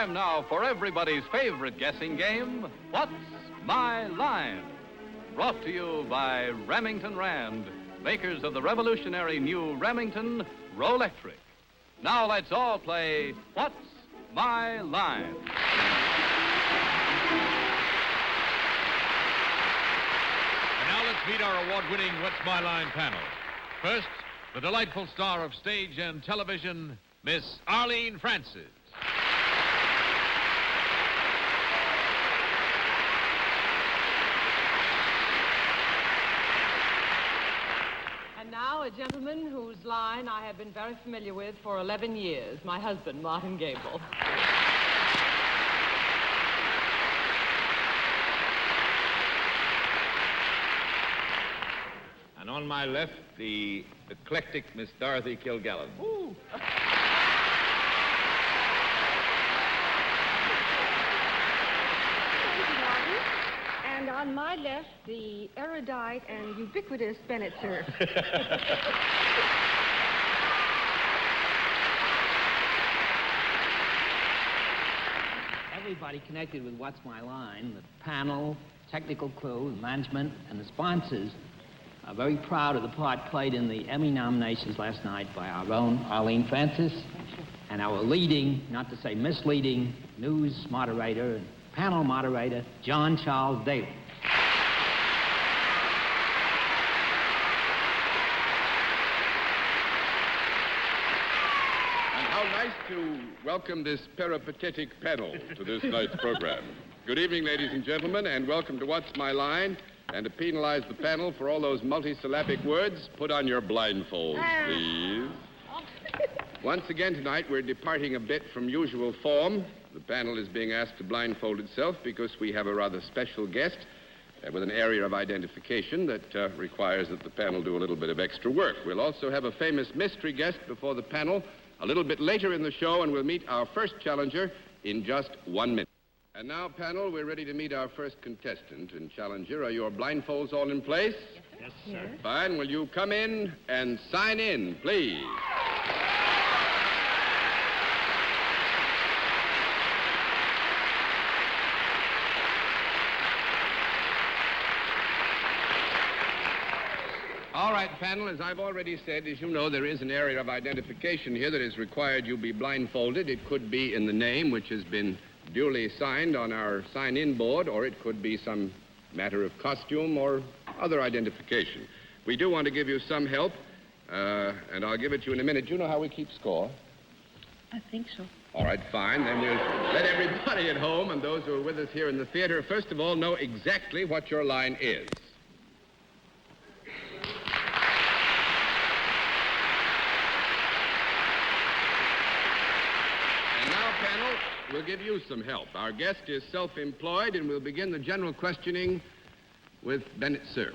Time now for everybody's favorite guessing game, What's My Line? Brought to you by Remington Rand, makers of the revolutionary new Remington Rolectric. Now let's all play What's My Line? And now let's meet our award-winning What's My Line panel. First, the delightful star of stage and television, Miss Arlene Francis. And now a gentleman whose line I have been very familiar with for 11 years, my husband, Martin Gabel. And on my left, the eclectic Miss Dorothy Kilgallen. Ooh. And on my left, the erudite and ubiquitous Bennett, Cerf. Everybody connected with What's My Line, the panel, technical crew, management, and the sponsors are very proud of the part played in the Emmy nominations last night by our own Arlene Francis and our leading, not to say misleading, news moderator and panel moderator, John Charles Daly. And how nice to welcome this peripatetic panel to this night's program. Good evening, ladies and gentlemen, and welcome to What's My Line. And to penalize the panel for all those multisyllabic words, put on your blindfolds, please. Once again tonight, we're departing a bit from usual form. The panel is being asked to blindfold itself because we have a rather special guest with an area of identification that requires that the panel do a little bit of extra work. We'll also have a famous mystery guest before the panel a little bit later in the show, and we'll meet our first challenger in just 1 minute. And now, panel, we're ready to meet our first contestant and challenger. Are your blindfolds all in place? Yes, sir. Fine. Will you come in and sign in, please? All right, panel, as I've already said, as you know, there is an area of identification here that is required you be blindfolded. It could be in the name, which has been duly signed on our sign-in board, or it could be some matter of costume or other identification. We do want to give you some help, and I'll give it to you in a minute. Do you know how we keep score? I think so. All right, fine. Then we'll let everybody at home and those who are with us here in the theater, first of all, know exactly what your line is. And now, panel, we'll give you some help. Our guest is self-employed, and we'll begin the general questioning with Bennett Cerf.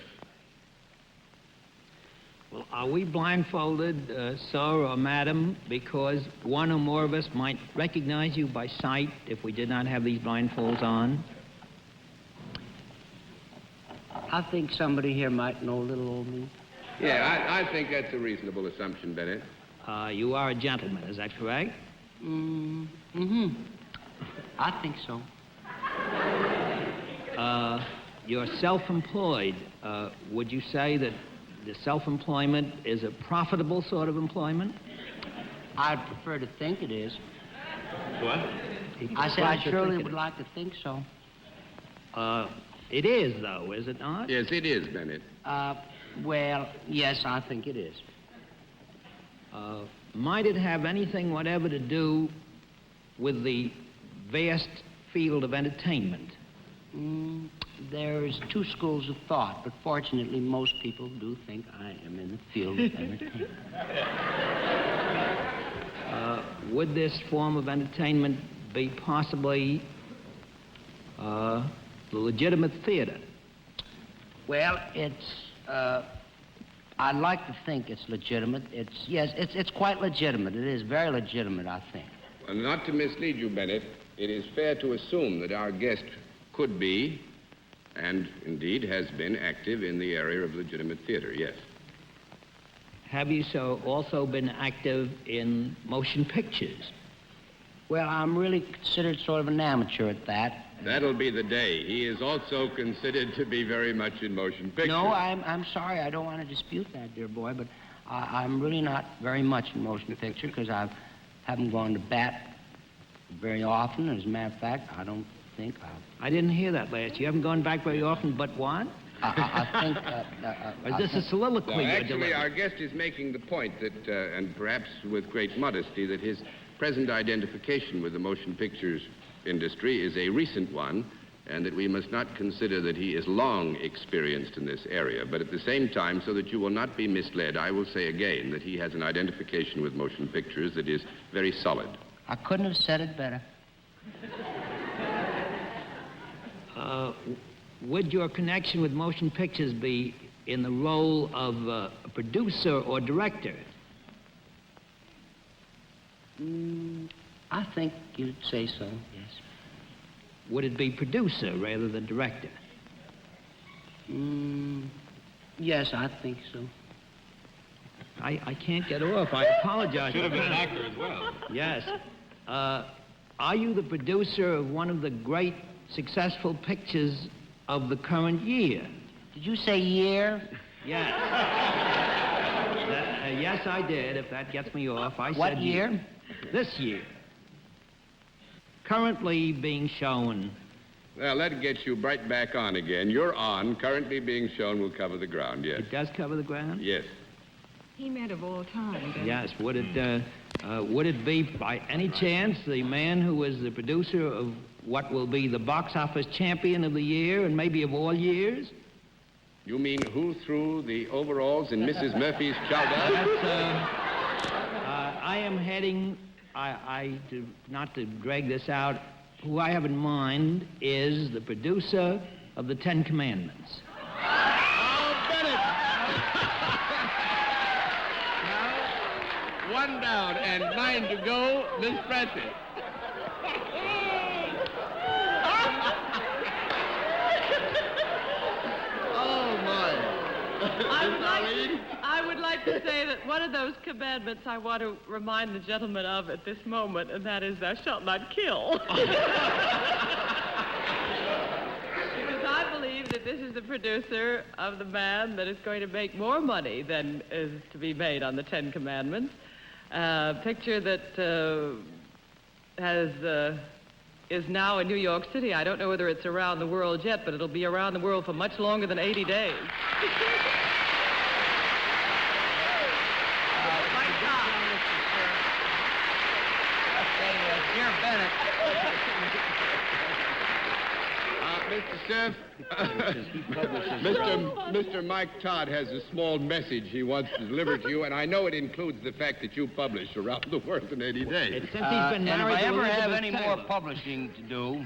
Well, are we blindfolded, sir or madam, because one or more of us might recognize you by sight if we did not have these blindfolds on? I think somebody here might know little old me. Yeah, I think that's a reasonable assumption, Bennett. You are a gentleman, is that correct? Mm-hmm. I think so. You're self-employed. Would you say that the self-employment is a profitable sort of employment? I'd prefer to think it is. What? I said I surely would like to think so. It is, though, is it not? Yes, it is, Bennett. Well, yes, I think it is. Might it have anything whatever to do with the vast field of entertainment? There's two schools of thought, but fortunately most people do think I am in the field of entertainment. Would this form of entertainment be possibly the legitimate theater? Well, I'd like to think it's legitimate. It's quite legitimate. It is very legitimate, I think. Well, not to mislead you, Bennett, it is fair to assume that our guest could be, and indeed has been, active in the area of legitimate theater, yes. Have you also been active in motion pictures? Well, I'm really considered sort of an amateur at that. That'll be the day. He is also considered to be very much in motion pictures. No, I'm sorry. I don't want to dispute that, dear boy, but I'm really not very much in motion picture because I haven't gone to bat very often. As a matter of fact, I don't think I didn't hear that last. You haven't gone back very often, but what? I think... Or is this a soliloquy? No, you're actually, delivering? our guest is making the point that, and perhaps with great modesty, that his present identification with the motion pictures industry is a recent one, and that we must not consider that he is long experienced in this area. But at the same time, so that you will not be misled, I will say again that he has an identification with motion pictures that is very solid. I couldn't have said it better. Would your connection with motion pictures be in the role of a producer or director? I think you'd say so, yes. Would it be producer rather than director? Yes, I think so. I can't get off. I apologize. Should have been an actor as well. Yes. Are you the producer of one of the great successful pictures of the current year? Did you say year? Yes. Yes, I did, if that gets me off. I What said year? This year. Currently being shown. Well, that gets you right back on again. You're on. Currently being shown will cover the ground, yes. It does cover the ground? Yes. He meant of all time. Bennett. Yes. Would it be, by any chance, the man who is the producer of what will be the box office champion of the year and maybe of all years? You mean who threw the overalls in Mrs. Murphy's chowder? I am heading, not to drag this out, who I have in mind is the producer of the Ten Commandments. Oh, Bennett! Now, 1 down and 9 to go, Miss Francis. Oh, my. I would like to say that one of those commandments I want to remind the gentleman of at this moment, and that is, thou shalt not kill. Because I believe that this is the producer of the man that is going to make more money than is to be made on the Ten Commandments. A picture that is now in New York City. I don't know whether it's around the world yet, but it'll be around the world for much longer than 80 days. Dear Bennett. Mr. Cerf, Mr. Mike Todd has a small message he wants to deliver to you, and I know it includes the fact that you publish around the world in 80 days. Since he's been And if married I to ever have Elizabeth any Taylor. more publishing to do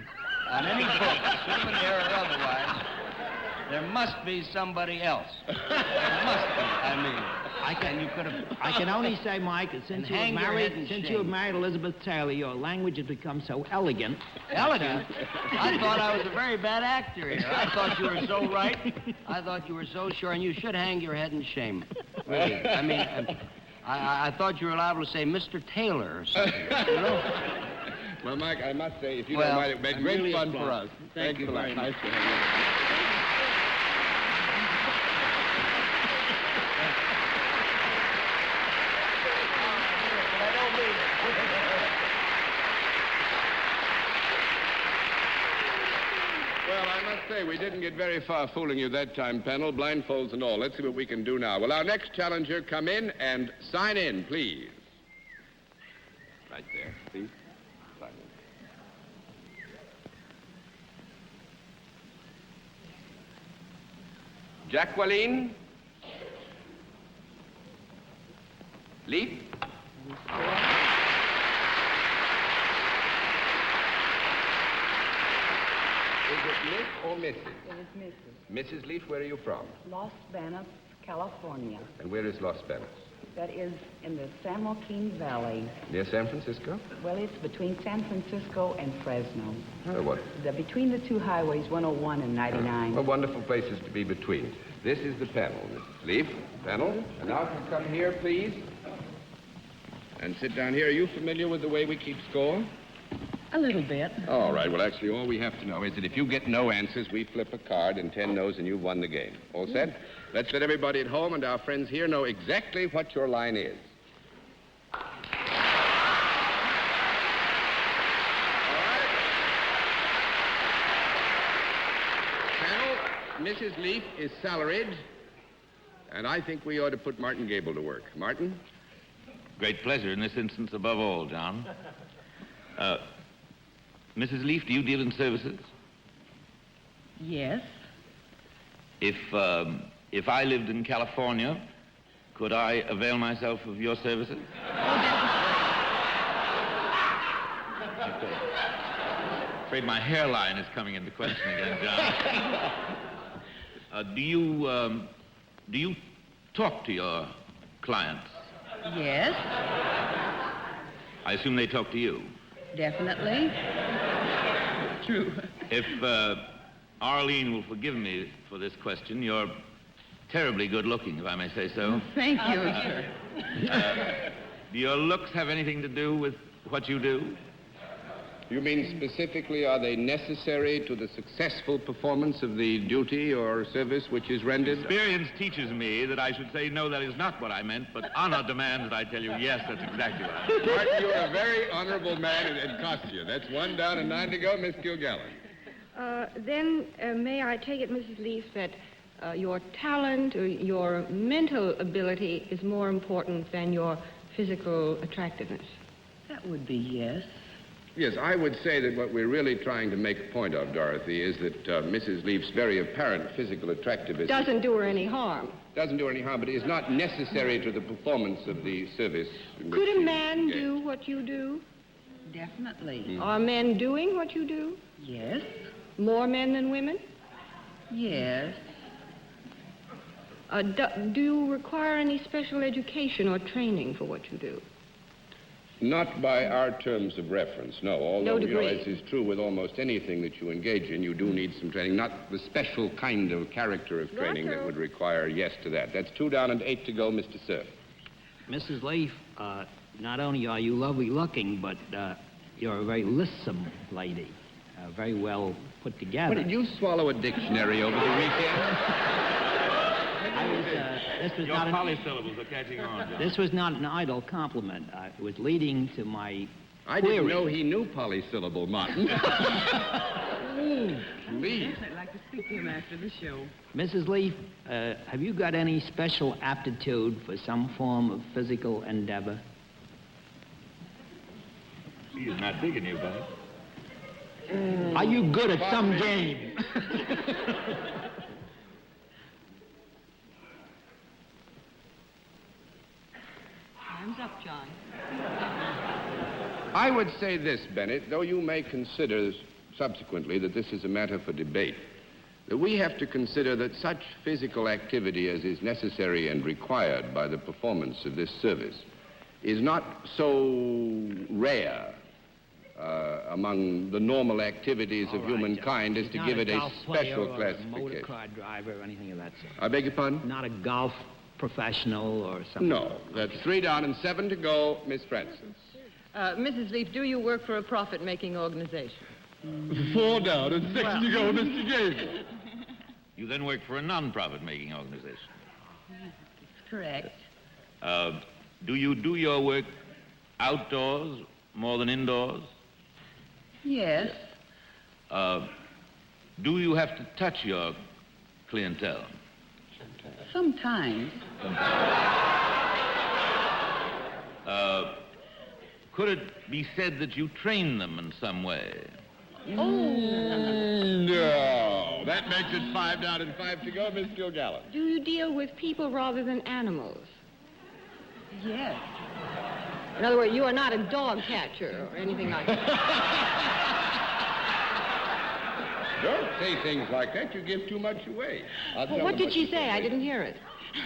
on any book, souvenir or otherwise, there must be somebody else. There must be. I mean, I can only say, Mike, that since And hang your head in you have shame. married Elizabeth Taylor, your language has become so elegant. elegant. I thought I was a very bad actor here. I thought you were so right. I thought you were so sure, and you should hang your head in shame. Really. I mean, I thought you were allowed to say Mr. Taylor or something. You know? Well, Mike, I must say, if you Well, don't mind, it made I'm great really fun applaud. for us. Thank Thanks you a lot. very Nice much. to have you. Well, I must say, we didn't get very far fooling you that time, panel, blindfolds and all. Let's see what we can do now. Will our next challenger come in and sign in, please? Right there, please. Sign in. Jacqueline? Leaf? Is it Miss or Mrs.? It is Mrs. Mrs. Leaf, where are you from? Los Banos, California. And where is Los Banos? That is in the San Joaquin Valley. Near San Francisco? Well, it's between San Francisco and Fresno. Oh, what? Between the two highways, 101 and 99. What wonderful places to be between. This is the panel, Mrs. Leaf. Panel. And now if you come here, please. And sit down here. Are you familiar with the way we keep score? A little bit. All right. Well, actually, all we have to know is that if you get no answers, we flip a card, and 10 no's, and you've won the game. All set? Let's let everybody at home and our friends here know exactly what your line is. All right. Panel, Mrs. Leaf is salaried, and I think we ought to put Martin Gabel to work. Martin? Great pleasure in this instance above all, John. Mrs. Leaf, do you deal in services? Yes. If I lived in California, could I avail myself of your services? Afraid my hairline is coming into question again, John. Do you talk to your clients? Yes. I assume they talk to you. Definitely. True. If Arlene will forgive me for this question, you're terribly good looking, if I may say so. Thank you, sir. Do your looks have anything to do with what you do? You mean specifically, are they necessary to the successful performance of the duty or service which is rendered? Experience teaches me that I should say, no, that is not what I meant, but honor demands that I tell you, yes, that's exactly what I meant. Martin, you're a very honorable man, and it cost you. That's 1 down and 9 to go, Miss Kilgallen. Then may I take it, Mrs. Leaf, that your talent or your mental ability is more important than your physical attractiveness? That would be yes. Yes, I would say that what we're really trying to make a point of, Dorothy, is that Mrs. Leaf's very apparent physical attractiveness Doesn't do her any harm. doesn't do her any harm, but is not necessary to the performance of the service. in which Could a she is man engaged. do what you do? Definitely. Are men doing what you do? Yes. More men than women? Yes. Do you require any special education or training for what you do? Not by our terms of reference, no. Although, No degree. as is true with almost anything that you engage in, you do need some training. Not the special kind of character of training that would require yes to that. That's 2 down and 8 to go, Mr. Cerf. Mrs. Leaf, not only are you lovely looking, but you're a very lissom lady. Very well put together. What, did you swallow a dictionary over the weekend? This was Your not polysyllables are catching on, John. this was not an idle compliment. It was leading to my I query. didn't know he knew polysyllable, Martin. Please. I'd like to speak to him after the show. Mrs. Leaf, have you got any special aptitude for some form of physical endeavor? She is not digging you, buddy. Are you good at some game? Time's up, John. I would say this, Bennett, though you may consider subsequently that this is a matter for debate, that we have to consider that such physical activity as is necessary and required by the performance of this service is not so rare among the normal activities of humankind as to give it a special Or a classification. motor car driver or anything of that sort. I beg your pardon? Not a golf professional or something. No. That's 3 down and 7 to go, Miss Francis. Mrs. Leaf, do you work for a profit-making organization? 4 down and 6 to go, Mr. Gabel. You then work for a non-profit making organization. Correct. Do you do your work outdoors more than indoors? Yes. Do you have to touch your clientele? Sometimes. Could it be said that you train them in some way? No. That makes it 5 down and 5 to go, Miss Kilgallen. Do you deal with people rather than animals? Yes. In other words, you are not a dog catcher or anything like that. Don't say things like that. You give too much away. I'll tell Well, what them did she you say? told I me. didn't hear it.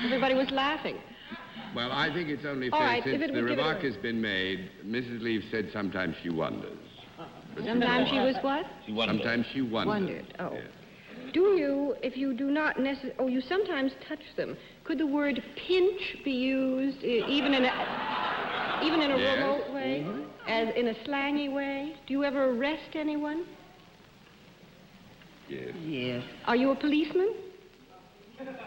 Everybody was laughing. Well, I think it's only All fair, right, since if it the would give it remark away. has been made, Mrs. Leaf said sometimes she wonders. But Sometimes she was what? Sometimes she wonders. Wondered. Oh. Yes. Do you, if you do not necessarily, you sometimes touch them. Could the word pinch be used even in a Yes. remote way? way? As in a slangy way? Do you ever arrest anyone? Yes. Yes. Are you a policeman?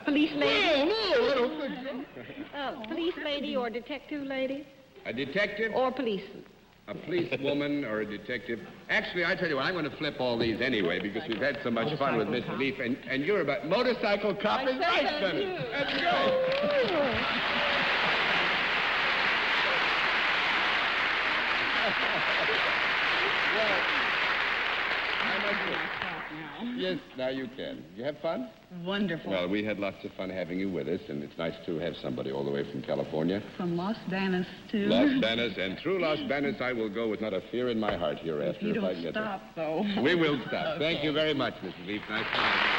Police lady? No, I don't think so. Police lady or detective lady? A detective? Or policeman? A policewoman or a detective? Actually, I tell you what, I'm going to flip all these anyway because we've had so much fun with Mr. Leaf, and you're about motorcycle cop is right, Bennett. Let's go. Well, I must yes, now you can. You have fun? Wonderful. Well, we had lots of fun having you with us, and it's nice to have somebody all the way from California. From Los Banos to... Los Banos, and through Los Banos I will go with not a fear in my heart hereafter You if I don't get stop, there. though. We will stop. Okay. Thank you very much, Mrs. Leaf. Nice to have you.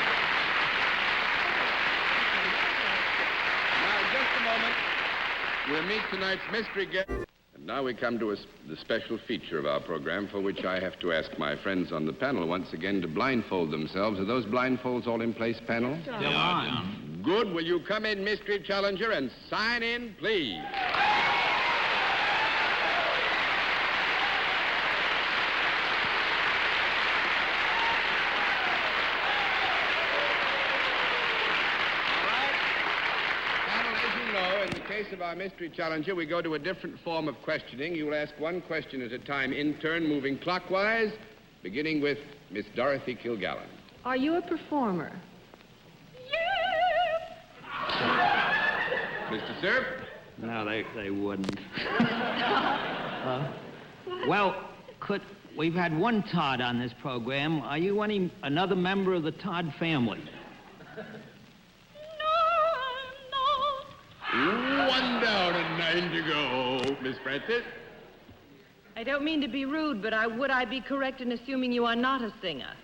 Now, in just a moment, we'll meet tonight's mystery guest. And now we come to the special feature of our program, for which I have to ask my friends on the panel once again to blindfold themselves. Are those blindfolds all in place, panel? They are, John. Good. Will you come in, mystery challenger, and sign in, please? In the case of our mystery challenger, we go to a different form of questioning. You will ask one question at a time in turn, moving clockwise, beginning with Miss Dorothy Kilgallen. Are you a performer? Mr. Cerf? No, they wouldn't. Well, we've had one Todd on this program. Are you another member of the Todd family? One down and 9 to go. Miss Francis? I don't mean to be rude, but would I be correct in assuming you are not a singer?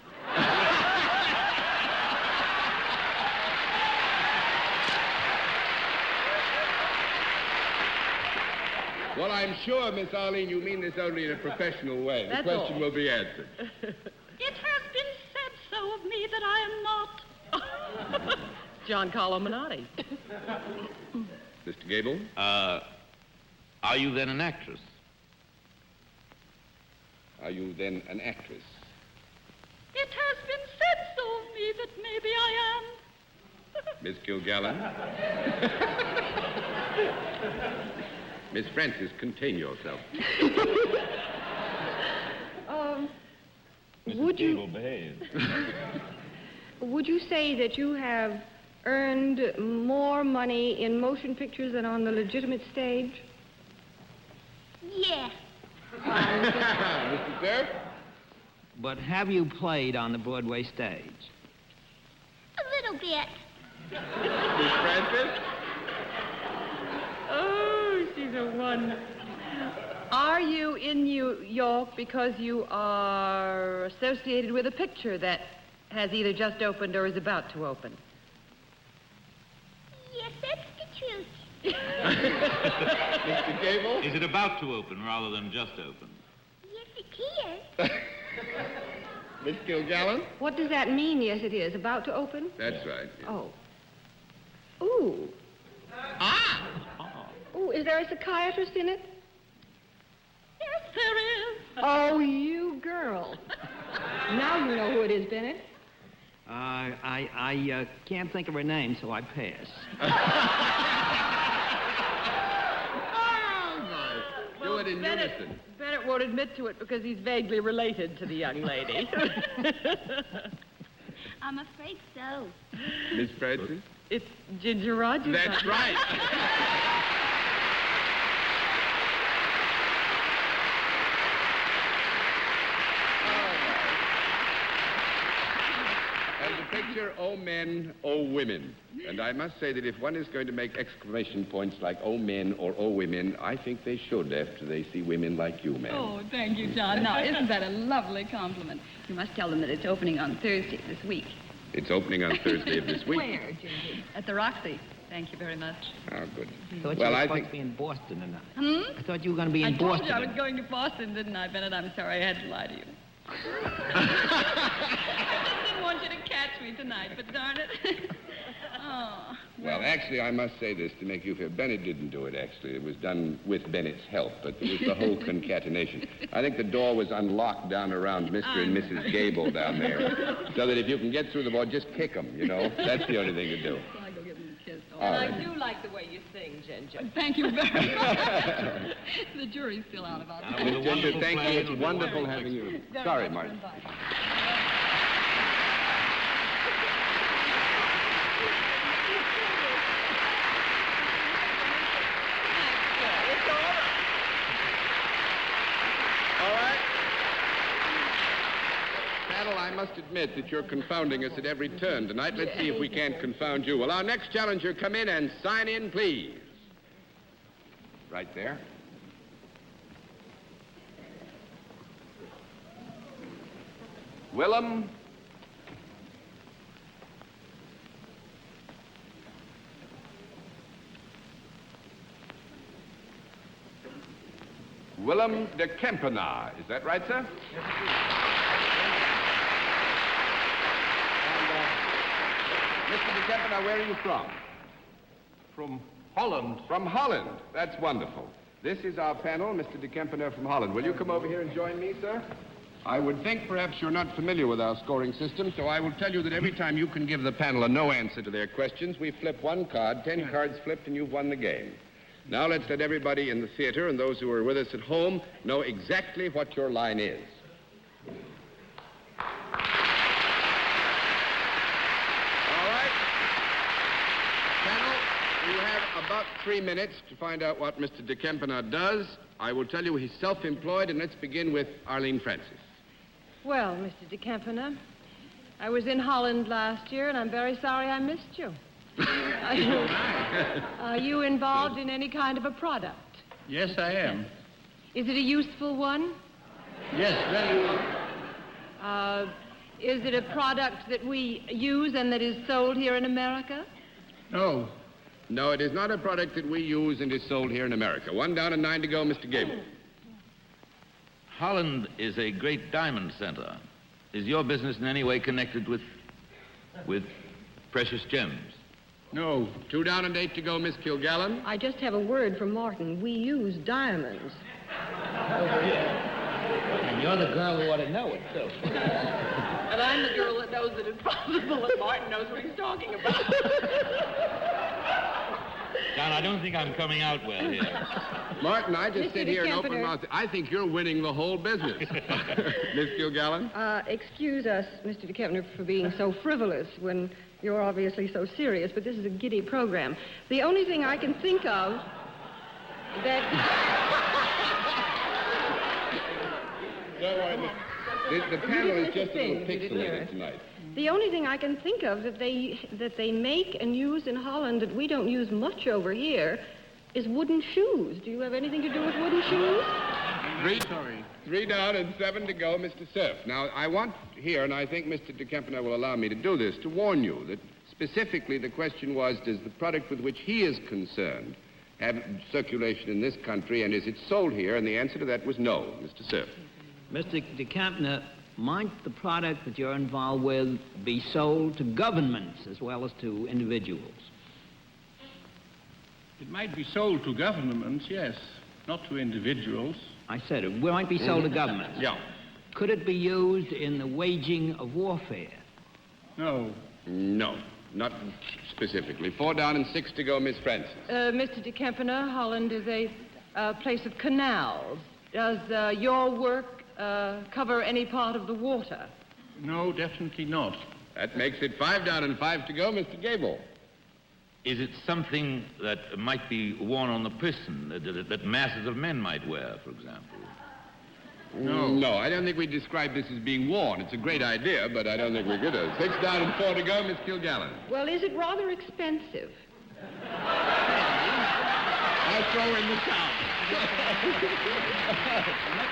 Well, I'm sure, Miss Arlene, you mean this only in a professional way. That's the question all. will be answered. It has been said so of me that I am not. John Colominati. Mr. Gabel? Are you then an actress? Are you then an actress? It has been said so of me that maybe I am. Miss Kilgallen? Miss Francis, contain yourself. Would you... behave. Would you say that you have earned more money in motion pictures than on the legitimate stage? Yeah. Mr. Cerf? But have you played on the Broadway stage? A little bit. Miss Francis? Oh, she's a one. Are you in New York because you are associated with a picture that has either just opened or is about to open? Yes, that's the truth. Mr. Gabel? Is it about to open rather than just open? Yes, it is. Miss Kilgallen? What does that mean, yes, it is? About to open? That's right. Yes. Oh. Ooh. Ah! Ooh, is there a psychiatrist in it? Yes, there is. Oh, you girl. Now you know who it is, Bennett. I can't think of her name, so I pass. Do it in unison. Bennett won't admit to it because he's vaguely related to the young lady. I'm afraid so. Miss Francis? It's Ginger Rogers. That's right. And the picture, oh men, oh women. And I must say that if one is going to make exclamation points like oh men or oh women, I think they should after they see women like you, men. Oh, thank you, John. Now, isn't that a lovely compliment? You must tell them that it's opening on Thursday this week. It's opening on Thursday of this week. Where, Ginger? At the Roxy. Thank you very much. Oh, good. I thought Well, you were I supposed think... to be in Boston tonight. Hmm? I thought you were going to be in I told Boston. you I was going to Boston, didn't I, Bennett? I'm sorry I had to lie to you. I just didn't want you to catch me tonight, but darn it. Oh. Well, actually, I must say this to make you feel. Bennett didn't do it, actually. It was done with Bennett's help, but it was the whole concatenation. I think the door was unlocked down around Mr. and Mrs. Gabel down there, so that if you can get through the door, just kick them, you know? That's the only thing to do. I go give them a kiss. All right. I do like the way you sing, Ginger. Thank you very much. The jury's still out about that. Miss Ginger, thank you. It's wonderful having you. Sorry, Martin. Panel, I must admit that you're confounding us at every turn tonight. Let's see if we can't confound you. Will our next challenger come in and sign in, please? Right there. Willem. Willem de Kempenaar. Is that right, sir? Mr. de Kempenaar, where are you from? From Holland. From Holland. That's wonderful. This is our panel, Mr. de Kempenaar from Holland. Will you come over here and join me, sir? I would think perhaps you're not familiar with our scoring system, so I will tell you that every time you can give the panel a no answer to their questions, we flip one card, 10 cards flipped, and you've won the game. Now let's let everybody in the theater and those who are with us at home know exactly what your line is. All right. Panel, you have about 3 minutes to find out what Mr. de Kempenaar does. I will tell you he's self-employed, and let's begin with Arlene Francis. Well, Mr. de Kempenaar, I was in Holland last year, and I'm very sorry I missed you. Are you involved in any kind of a product? Yes, I am. Is it a useful one? Yes, very well. Is it a product that we use and that is sold here in America? No. No, it is not a product that we use and is sold here in America. 1 down and 9 to go, Mr. Gabel. Holland is a great diamond center. Is your business in any way connected with precious gems? No. 2 down and 8 to go, Miss Kilgallen. I just have a word from Martin. We use diamonds. And you're the girl who ought to know it, too. And I'm the girl that knows that it's possible that Martin knows what he's talking about. John, I don't think I'm coming out well here. Martin, I just Mr. sit de here and open Kempenaar. mouth. I think you're winning the whole business. Miss Kilgallen? Excuse us, Mr. de Kempenaar, for being so frivolous when you're obviously so serious, but this is a giddy program. The only thing I can think of that... The panel is just a little pixelated tonight. The only thing I can think of that they make and use in Holland that we don't use much over here is wooden shoes. Do you have anything to do with wooden shoes? 3 down and 7 to go, Mr. Cerf. Now, I want here, and I think Mr. de Kempenaar will allow me to do this, to warn you that specifically the question was, does the product with which he is concerned have circulation in this country, and is it sold here? And the answer to that was no, Mr. Cerf. Mr. de Kempenaar, might the product that you're involved with be sold to governments as well as to individuals? It might be sold to governments, yes, not to individuals. I said it might be sold to governments. Yeah. Could it be used in the waging of warfare? No. No, not specifically. 4 down and 6 to go, Miss Francis. Mr. de Kempenaar, Holland is a place of canals. Does your work cover any part of the water? No, definitely not. That makes it 5 down and 5 to go, Mr. Gabel. Is it something that might be worn on the person, that masses of men might wear, for example? No, I don't think we describe this as being worn. It's a great idea, but I don't think we're good at it. 6 down and 4 to go, Miss Kilgallen. Well, is it rather expensive? I'll throw in the towel.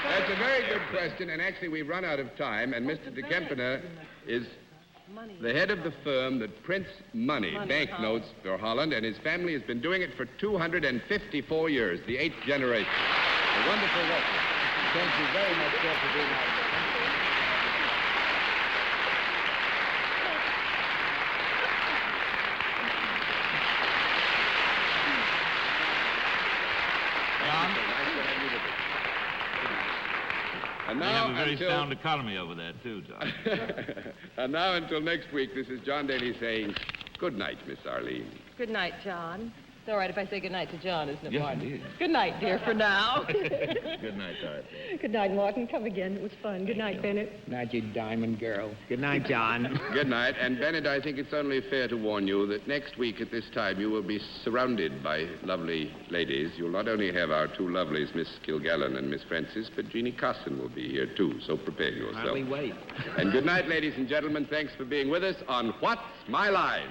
That's a very good question, and actually we've run out of time, and Mr. de Kempenaar is the head of the firm that prints money banknotes for Holland, and his family has been doing it for 254 years, the 8th generation. A wonderful record. Thank you very much, sir, for being out. And They now have a very until... sound economy over there, too, Todd. And now until next week, this is John Daly saying good night, Miss Arlene. Good night, John. It's all right if I say good night to John, isn't it, Yes, Martin? indeed. Good night, dear, for now. Good night, Dorothy. Good night, Martin. Come again. It was fun. Good night, Bennett. Not you diamond girl. Good night, John. Good night. And Bennett, I think it's only fair to warn you that next week at this time you will be surrounded by lovely ladies. You'll not only have our two lovelies, Miss Kilgallen and Miss Francis, but Jeannie Carson will be here, too. So prepare yourself. Hardly wait. And good night, ladies and gentlemen. Thanks for being with us on What's My Line?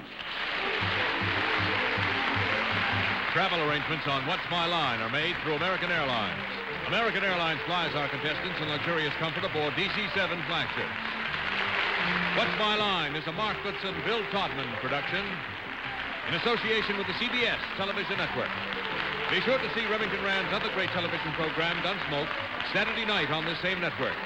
Travel arrangements on What's My Line are made through American Airlines. American Airlines flies our contestants in luxurious comfort aboard DC-7 flagships. What's My Line is a Mark Goodson, Bill Todman production in association with the CBS television network. Be sure to see Remington Rand's other great television program, Gunsmoke, Saturday night on this same network.